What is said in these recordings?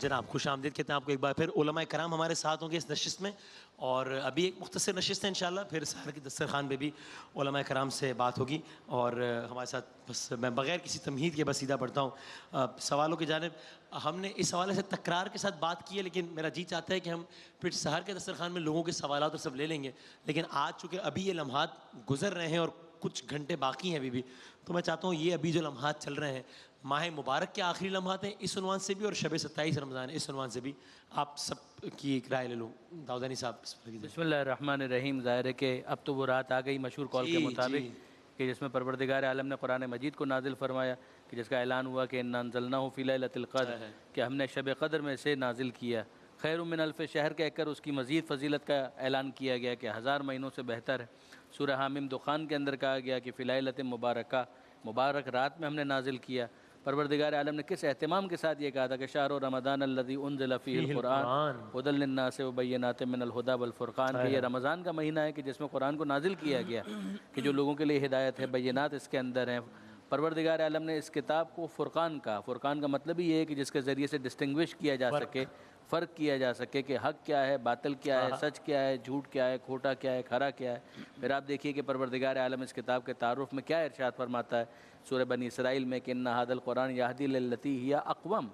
جناب خوش آمدید کہتے ہیں آپ کو ایک بار پھر. علماء کرام ہمارے ساتھ ہوں گے اس نشست میں, اور ابھی ایک مختصر نشست ہے انشاءاللہ, پھر سحر کی دسترخوان پہ بھی علماء کرام سے بات ہوگی. اور ہمارے ساتھ بس میں بغیر کسی تمہید کے بس سیدھا پڑھتا ہوں سوالوں کی جانب. ہم نے اس حوالے سے تکرار کے ساتھ بات کی ہے, لیکن میرا جی چاہتا ہے کہ ہم پھر سحر کے دسترخوان میں لوگوں کے سوالات اور سب لے لیں گے. لیکن آج چونکہ ابھی یہ لمحات گزر رہے ہیں اور کچھ گھنٹے باقی ہیں ابھی بھی, تو میں چاہتا ہوں یہ ابھی جو لمحات چل رہے ہیں ماہ مبارک کے آخری لمحات ہیں اس عنوان سے بھی, اور شب 27 رمضان اس عنوان سے بھی, آپ سب کی ایک رائے لے لوں. داؤدانی صاحب بسم اللہ الرحمن الرحیم. ظاہر ہے کہ اب تو وہ رات آ گئی مشہور قول کے مطابق کہ جس میں پروردگار عالم نے قرآن مجید کو نازل فرمایا, کہ جس کا اعلان ہوا کہ انا انزلناہ فی لیلۃ القدر, کہ ہم نے شب قدر میں سے نازل کیا. خیر من الف شہر کہہ کر اس کی مزید فضیلت کا اعلان کیا گیا کہ 1000 مہینوں سے بہتر ہے. سورہ حامیم دخان کے اندر کہا گیا کہ فی لیلۃ مبارکہ, مبارک رات میں ہم نے نازل کیا. پروردگار عالم نے کس اہتمام کے ساتھ یہ کہا تھا کہ شہر رمضان الذی انزل فیہ القرآن ھدی للناس وبینات من الھدی والفرقان, کہ یہ رمضان کا مہینہ ہے کہ جس میں قرآن کو نازل کیا گیا, کہ جو لوگوں کے لیے ہدایت ہے, بینات اس کے اندر ہیں. پروردگار عالم نے اس کتاب کو فرقان کہا. فرقان کا مطلب ہی یہ ہے کہ جس کے ذریعے سے ڈسٹنگوش کیا جا سکے, فرق کیا جا سکے کہ حق کیا ہے, باطل کیا ہے, سچ کیا ہے, جھوٹ کیا ہے, کھوٹا کیا ہے, کھرا کیا ہے. پھر آپ دیکھیے کہ پروردگار عالم اس کتاب کے تعارف میں کیا ارشاد فرماتا ہے سورہ بنی اسرائیل میں, کہ ان ھذا القرآن یہدی للتی ہی اقوم,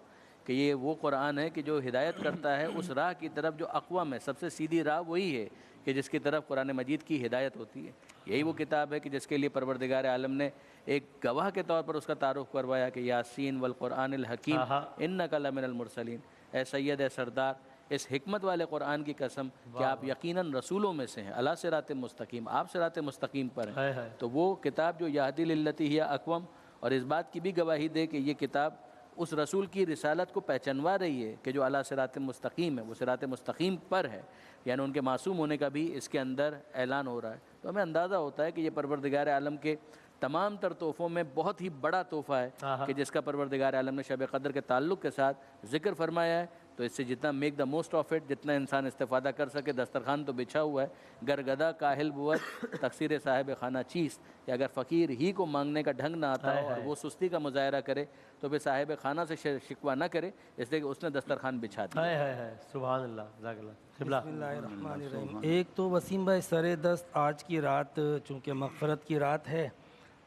کہ یہ وہ قرآن ہے کہ جو ہدایت کرتا ہے اس راہ کی طرف جو اقوم ہے, سب سے سیدھی راہ وہی ہے کہ جس کی طرف قرآن مجید کی ہدایت ہوتی ہے. یہی وہ کتاب ہے کہ جس کے لیے پروردگار عالم نے ایک گواہ کے طور پر اس کا تعارف کروایا کہ یاسین والقرآن الحکیم انک لمن المرسلین. اے سید, اے سردار, اس حکمت والے قرآن کی قسم کہ آپ یقیناً رسولوں میں سے ہیں, علی صراط مستقیم, آپ صراط مستقیم پر ہیں. تو وہ کتاب جو یہدی للتی ہی اقوم, اور اس بات کی بھی گواہی دے کہ یہ کتاب اس رسول کی رسالت کو پہچنوا رہی ہے کہ جو علی صراط مستقیم ہے, وہ صراط مستقیم پر ہے, یعنی ان کے معصوم ہونے کا بھی اس کے اندر اعلان ہو رہا ہے. تو ہمیں اندازہ ہوتا ہے کہ یہ پروردگار عالم کے تمام تر تحفوں میں بہت ہی بڑا تحفہ ہے کہ جس کا پروردگار عالم نے شب قدر کے تعلق کے ساتھ ذکر فرمایا ہے. تو اس سے جتنا make the most of it, جتنا انسان استفادہ کر سکے. دسترخوان تو بچھا ہوا ہے, گرگدہ کاہل بود تقصیر صاحب خانہ چیست, کہ اگر فقیر ہی کو مانگنے کا ڈھنگ نہ آتا ہو اور وہ سستی کا مظاہرہ کرے تو پھر صاحب خانہ سے شکوہ نہ کرے, اس لیے کہ اس نے دسترخوان بچھا دیا. سبحان اللہ, جزاک اللہ. بسم اللہ الرحمن الرحیم. ایک تو وسیم بھائی سر دست, آج کی رات چونکہ مغفرت کی رات ہے,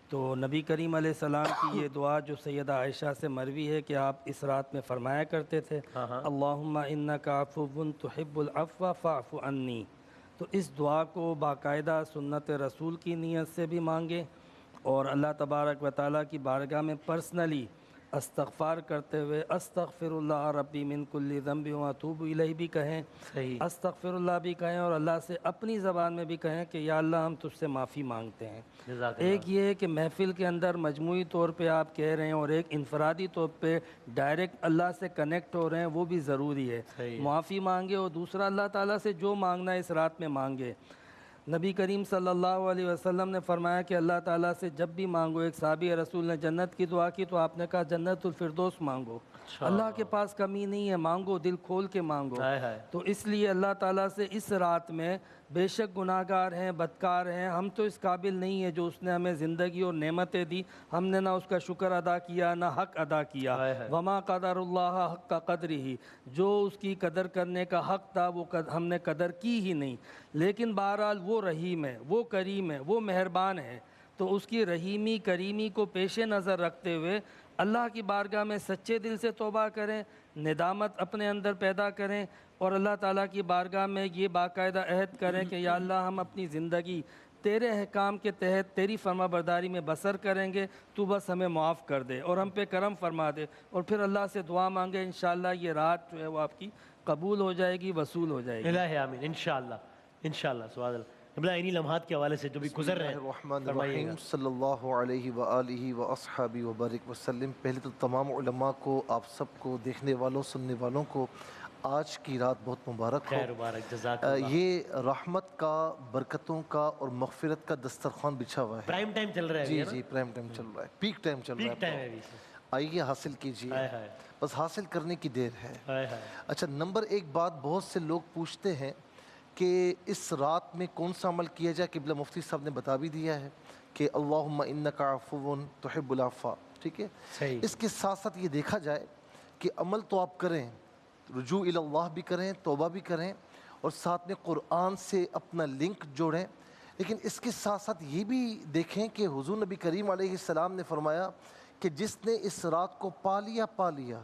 تو نبی کریم علیہ السلام کی یہ دعا جو سیدہ عائشہ سے مروی ہے کہ آپ اس رات میں فرمایا کرتے تھے, اللہم انک عفو تحب العفو فاعف عنی. تو اس دعا کو باقاعدہ سنت رسول کی نیت سے بھی مانگیں, اور اللہ تبارک و تعالیٰ کی بارگاہ میں پرسنلی استغفار کرتے ہوئے استغفر اللہ ربی من کل ذنب واتوب الیہ بھی کہیں, استغفر اللہ بھی کہیں, اور اللہ سے اپنی زبان میں بھی کہیں کہ یا اللہ ہم تجھ سے معافی مانگتے ہیں. ایک یہ ہے کہ محفل کے اندر مجموعی طور پہ آپ کہہ رہے ہیں, اور ایک انفرادی طور پہ ڈائریکٹ اللہ سے کنیکٹ ہو رہے ہیں, وہ بھی ضروری ہے. معافی مانگے, اور دوسرا اللہ تعالیٰ سے جو مانگنا ہے اس رات میں مانگے. نبی کریم صلی اللہ علیہ وسلم نے فرمایا کہ اللہ تعالیٰ سے جب بھی مانگو, ایک صحابی رسول نے جنت کی دعا کی تو آپ نے کہا جنت الفردوس مانگو. اللہ کے پاس کمی نہیں ہے, مانگو, دل کھول کے مانگو. تو اس لیے اللہ تعالیٰ سے اس رات میں, بے شک گناہ گار ہیں, بدکار ہیں, ہم تو اس قابل نہیں ہیں جو اس نے ہمیں زندگی اور نعمتیں دی, ہم نے نہ اس کا شکر ادا کیا نہ حق ادا کیا. وما قدر اللہ حق قدرہ, جو اس کی قدر کرنے کا حق تھا وہ ہم نے قدر کی ہی نہیں. لیکن بہرحال وہ رحیم ہے, وہ کریم ہے, وہ مہربان ہے. تو اس کی رحیمی کریمی کو پیش نظر رکھتے ہوئے اللہ کی بارگاہ میں سچے دل سے توبہ کریں, ندامت اپنے اندر پیدا کریں, اور اللہ تعالیٰ کی بارگاہ میں یہ باقاعدہ عہد کریں کہ یا اللہ ہم اپنی زندگی تیرے احکام کے تحت تیری فرما برداری میں بسر کریں گے, تو بس ہمیں معاف کر دے اور ہم پہ کرم فرما دے. اور پھر اللہ سے دعا مانگے, انشاءاللہ یہ رات جو ہے وہ آپ کی قبول ہو جائے گی, وصول ہو جائے گی. الہی آمین, انشاءاللہ انشاءاللہ. سبحان اللہ. انہی لمحات کے حوالے سے جو بھی گزر رہے ہیں الرحمن الرحیم. صلی اللہ علیہ وآلہ وأصحابہ وبارک وسلم. پہلے تو تمام علماء کو, آپ سب کو, دیکھنے والوں سننے والوں کو آج کی رات بہت مبارک ہو. خیر مبارک, جزاک اللہ. یہ رحمت کا, برکتوں کا اور مغفرت کا دسترخوان بچھا ہوا ہے. پرائم ٹائم چل رہا ہے. جی جی, پرائم ٹائم چل رہا ہے, پیک ٹائم چل رہا ہے. آئیے حاصل کیجئے, بس حاصل کرنے کی دیر ہے. اچھا, نمبر ایک بات بہت سے لوگ پوچھتے ہیں کہ اس رات میں کون سا عمل کیا جائے. قبلہ مفتی صاحب نے بتا بھی دیا ہے کہ اللہم انک عفو تحب العفو, ٹھیک ہے. اس کے ساتھ ساتھ یہ دیکھا جائے کہ عمل تو آپ کریں, رجوع اللہ بھی کریں، توبہ بھی کریں، اور ساتھ میں قرآن سے اپنا لنک جوڑیں۔ لیکن اس کے ساتھ ساتھ یہ بھی دیکھیں کہ حضور نبی کریم علیہ السلام نے فرمایا کہ جس نے اس رات کو پا لیا،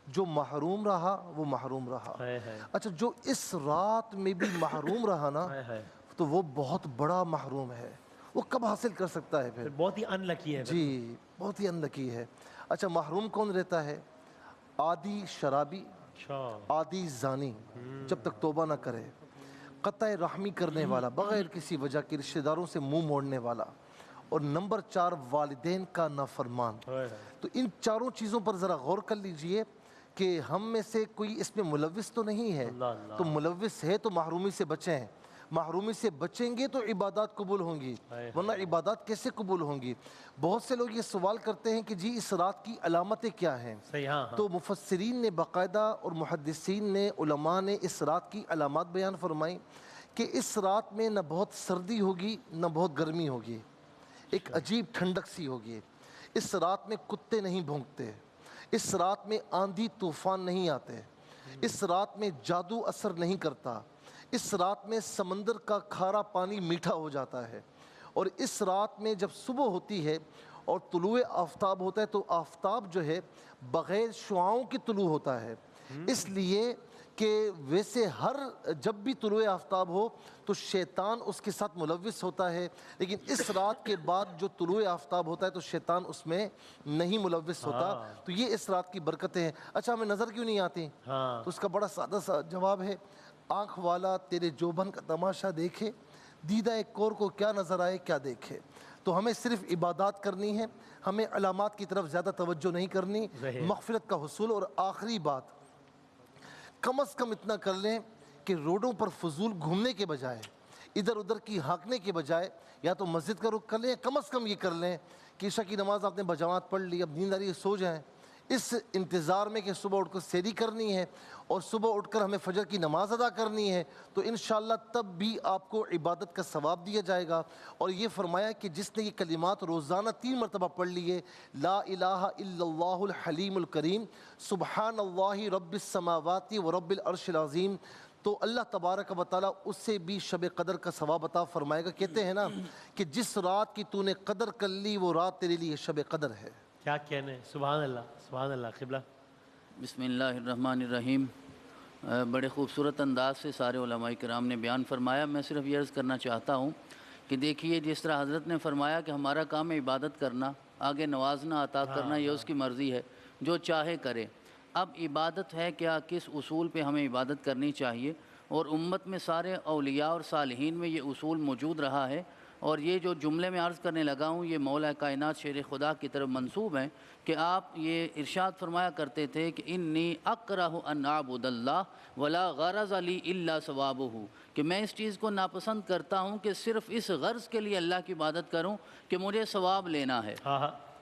جو محروم رہا وہ محروم رہا۔ اچھا، جو اس رات میں بھی محروم رہا نا تو وہ بہت بڑا محروم ہے، وہ کب حاصل کر سکتا ہے پھر؟ بہت ہی ان لکی ہے جی، بہت ہی ان لکی ہے۔ اچھا، محروم کون رہتا ہے؟ عادی شرابی، عادی زانی، جب تک توبہ نہ کرے، قطع رحمی کرنے والا، بغیر کسی وجہ کے رشتہ داروں سے منہ موڑنے والا، اور نمبر 4 والدین کا نافرمان۔ تو ان چاروں چیزوں پر ذرا غور کر لیجئے کہ ہم میں سے کوئی اس میں ملوث تو نہیں ہے۔ تو ملوث ہے تو محرومی سے بچیں، محرومی سے بچیں گے تو عبادات قبول ہوں گی، ورنہ عبادات کیسے قبول ہوں گی؟ بہت سے لوگ یہ سوال کرتے ہیں کہ جی اس رات کی علامتیں کیا ہیں؟ تو مفسرین نے باقاعدہ اور محدثین نے، علماء نے اس رات کی علامات بیان فرمائیں کہ اس رات میں نہ بہت سردی ہوگی نہ بہت گرمی ہوگی، ایک عجیب ٹھنڈک سی ہوگی۔ اس رات میں کتے نہیں بھونکتے، اس رات میں آندھی طوفان نہیں آتے، اس رات میں جادو اثر نہیں کرتا، اس رات میں سمندر کا کھارا پانی میٹھا ہو جاتا ہے، اور اس رات میں جب صبح ہوتی ہے اور طلوع آفتاب ہوتا ہے تو آفتاب جو ہے بغیر شعاؤں کے طلوع ہوتا ہے، اس لیے کہ ویسے جب بھی طلوع آفتاب ہو تو شیطان اس کے ساتھ ملوث ہوتا ہے، لیکن اس رات کے بعد جو طلوع آفتاب ہوتا ہے تو شیطان اس میں نہیں ملوث ہوتا۔ تو یہ اس رات کی برکتیں ہیں۔ اچھا، ہمیں نظر کیوں نہیں آتی؟ تو اس کا بڑا سادہ سا جواب ہے، آنکھ والا تیرے جوبن کا تماشا دیکھے، دیدہ ایک کور کو کیا نظر آئے کیا دیکھے۔ تو ہمیں صرف عبادات کرنی ہے، ہمیں علامات کی طرف زیادہ توجہ نہیں کرنی، مغفرت کا حصول۔ اور آخری بات، کم از کم اتنا کر لیں کہ روڈوں پر فضول گھومنے کے بجائے، ادھر ادھر کی ہانکنے کے بجائے، یا تو مسجد کا رخ کر لیں، کم از کم یہ کر لیں کہ عشاء کی نماز آپ نے بجماعت پڑھ لی، اب نیند آ رہی ہے سو جائیں، اس انتظار میں کہ صبح اٹھ کر سحری کرنی ہے اور صبح اٹھ کر ہمیں فجر کی نماز ادا کرنی ہے، تو انشاءاللہ تب بھی آپ کو عبادت کا ثواب دیا جائے گا۔ اور یہ فرمایا کہ جس نے یہ کلمات روزانہ 3 مرتبہ پڑھ لیے، لا الہ الا اللہ الحلیم الکریم، سبحان اللہ رب السماوات و رب العرش العظیم، تو اللہ تبارک و تعالیٰ اس سے بھی شب قدر کا ثواب عطا فرمائے گا۔ کہتے ہیں نا کہ جس رات کی تو نے قدر کر لی وہ رات تیرے لیے شب قدر ہے۔ کیا کہنے، سبحان اللہ، سبحان اللہ۔ قبلہ بسم اللہ الرحمن الرحیم۔ بڑے خوبصورت انداز سے سارے علماء کرام نے بیان فرمایا۔ میں صرف یہ عرض کرنا چاہتا ہوں کہ دیکھیے، جس طرح حضرت نے فرمایا کہ ہمارا کام ہے عبادت کرنا، آگے نوازنا عطا کرنا یہ اس کی مرضی ہے، جو چاہے کرے۔ اب عبادت ہے کیا، کس اصول پہ ہمیں عبادت کرنی چاہیے، اور امت میں سارے اولیاء اور صالحین میں یہ اصول موجود رہا ہے، اور یہ جو جملے میں عرض کرنے لگا ہوں یہ مولا کائنات شیر خدا کی طرف منسوب ہیں کہ آپ یہ ارشاد فرمایا کرتے تھے کہ انی اکرہ ان اعبد اللہ ولا غرض لی الا ثوابہ، کہ میں اس چیز کو ناپسند کرتا ہوں کہ صرف اس غرض کے لیے اللہ کی عبادت کروں کہ مجھے ثواب لینا ہے،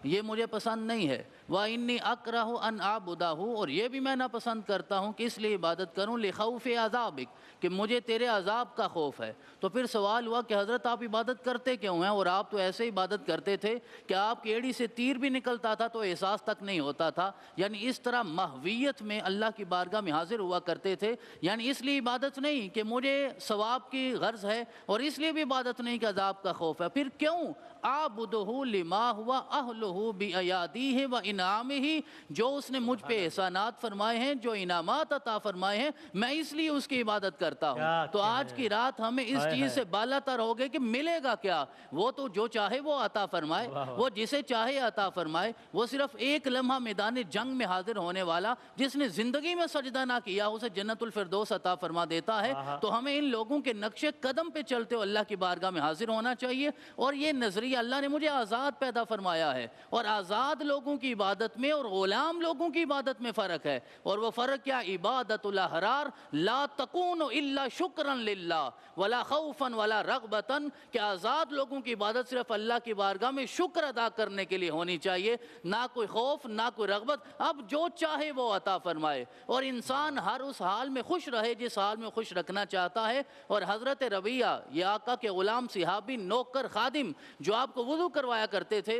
یہ مجھے پسند نہیں ہے۔ وَإِنِّي أَكْرَهُ أَنْ أَعْبُدَهُ، اور یہ بھی میں ناپسند کرتا ہوں کہ اس لیے عبادت کروں لِخَوْفِ عَذَابِكَ، کہ مجھے تیرے عذاب کا خوف ہے۔ تو پھر سوال ہوا کہ حضرت آپ عبادت کرتے کیوں ہیں، اور آپ تو ایسے عبادت کرتے تھے کہ آپ کی ایڑی سے تیر بھی نکلتا تھا تو احساس تک نہیں ہوتا تھا، یعنی اس طرح محویت میں اللہ کی بارگاہ میں حاضر ہوا کرتے تھے، یعنی اس لیے عبادت نہیں کہ مجھے ثواب کی غرض ہے، اور اس لیے بھی عبادت نہیں کہ عذاب کا خوف ہے۔ پھر کیوں؟ اعبدہ لما ہوا اہلہ بایادیہ و انعامہ، جو اس نے مجھ پہ احسانات فرمائے ہیں، جو انعامات عطا فرمائے ہیں، میں اس لیے اس کی عبادت کرتا ہوں۔ تو آج کی رات ہمیں اس چیز سے بالا تر ہو گئے کہ ملے گا کیا، وہ تو جو چاہے وہ عطا فرمائے، وہ جسے چاہے عطا فرمائے، وہ صرف ایک لمحہ میدان جنگ میں حاضر ہونے والا جس نے زندگی میں سجدہ نہ کیا اسے جنت الفردوس عطا فرما دیتا ہے۔ تو ہمیں ان لوگوں کے نقش قدم پہ چلتے ہو اللہ کی بارگاہ میں حاضر ہونا چاہیے، اور یہ نظریہ اللہ نے مجھے آزاد پیدا فرمایا ہے، اور آزاد لوگوں کی عبادت میں اور غلام لوگوں کی عبادت میں فرق ہے، اور وہ فرق کیا؟ عبادت الاحرار لا تکون الا شکرا للہ ولا خوفا ولا رغبتا، کہ آزاد لوگوں کی عبادت صرف اللہ کی بارگاہ میں شکر ادا کرنے کے لیے ہونی چاہیے، نہ کوئی خوف نہ کوئی رغبت، اب جو چاہے وہ عطا فرمائے، اور انسان ہر اس حال میں خوش رہے جس حال میں خوش رکھنا چاہتا ہے۔ اور حضرت ربیعہ، یہ آقا کے غلام صحابی نوکر خادم جو آپ کو وضو کروایا کرتے تھے،